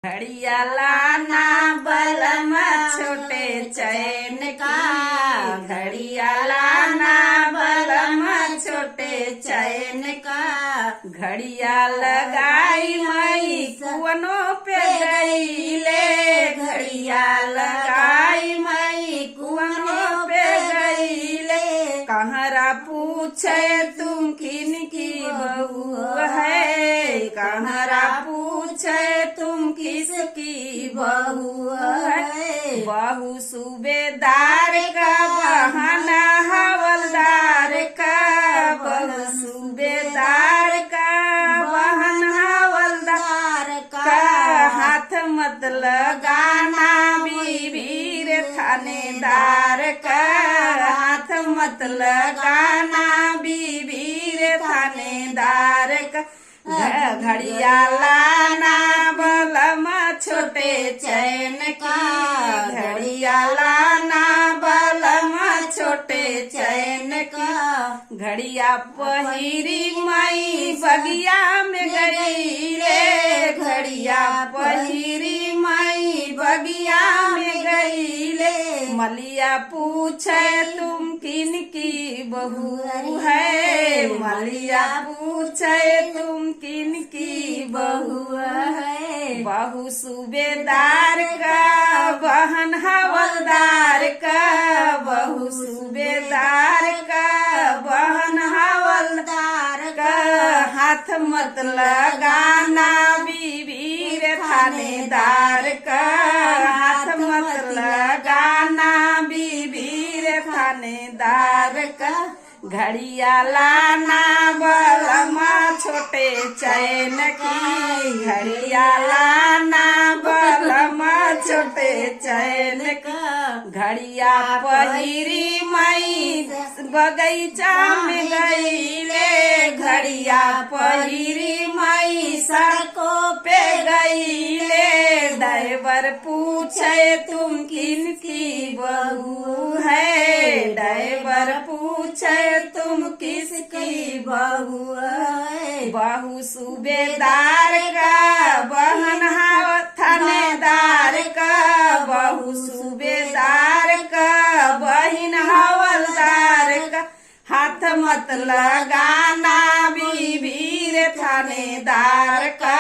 घड़िया लाना बलम छोटे चैन का, घड़िया लाना बलम छोटे चैन का। घड़िया लगाई मई कुवनों पे गईले, घड़िया लगाई मई कुवनों पे गईले। कहरा पूछे तुम किन की बहू है, कहरा पूछे तुम किसकी बहू है। बहू सूबेदार का बहाना हवलदार का, बहू सूबेदार का बहाना हवलदार का। हाथ मत लगाना बीबी रे थानेदार का, हाथ मत लगाना बीबी रे थानेदार का। घड़िया लाना बलम छोटे चैन की, घड़िया लाना बलम छोटे चैन की। घड़िया पहिरी मई बगिया में गईले, घड़िया पहिरी मई बगिया में गईले। मलिया पूछे तुम किन की बहू है, मलिया पूछे तुम किन की बहू है। बहू सूबेदार का बहन हवलदार का, बहू सूबेदार का बहन हवलदार का। हाथ मत लगाना बीबी रे थानेदार का, हाथ मत लगाना बीबी रे थानेदार का। घड़िया लाना बलम छोटे चैन की, घड़िया लाना बलम छोटे चैन का। घड़िया पहिरी मई बगीचा में गईले, घड़िया पहिरी मई सड़कों पे गईले। ड्राइवर पूछे तुम किन की बहू है, ड्राइवर पूछे तुम किसकी बहू है। बहू सूबेदार का बहन थानेदार का, बहू सूबेदार का बहन हवलदार का। हाथ मत लगाना बीबी रे थानेदार का,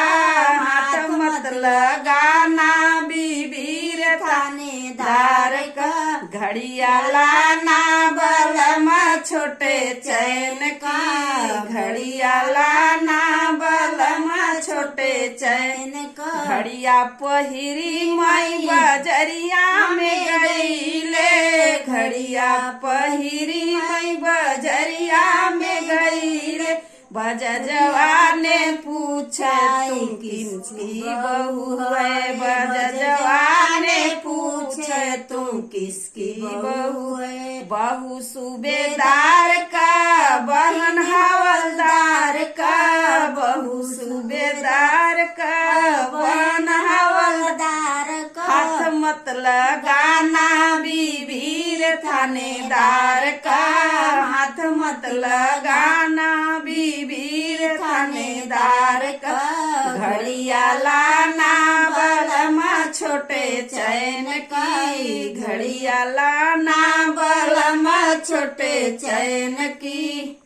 हाथ मत लगाना बीबी रे थानेदार का। घड़िया लाना बलम छोटे चैन की, घड़िया लाना बलम छोटे चैन का। घड़िया पहिरी मई बजरिया में गईले, घड़िया पहिरी मई बजरिया में गईले। बजजवा ने पूछा तुम किसकी बहू है, बजजवा ने पूछे तुम किसकी बहू है। बहू सूबेदार का बहन हवलदार का, बहू सूबेदार का बहन हवलदार का। हाथ मत लगाना बीबी रे थानेदार का, हाथ मत लगाना बीबी रे थानेदार का। घड़िया लाना बलम छोटे चैन की, घड़िया लाना बलम छोटे चैन की।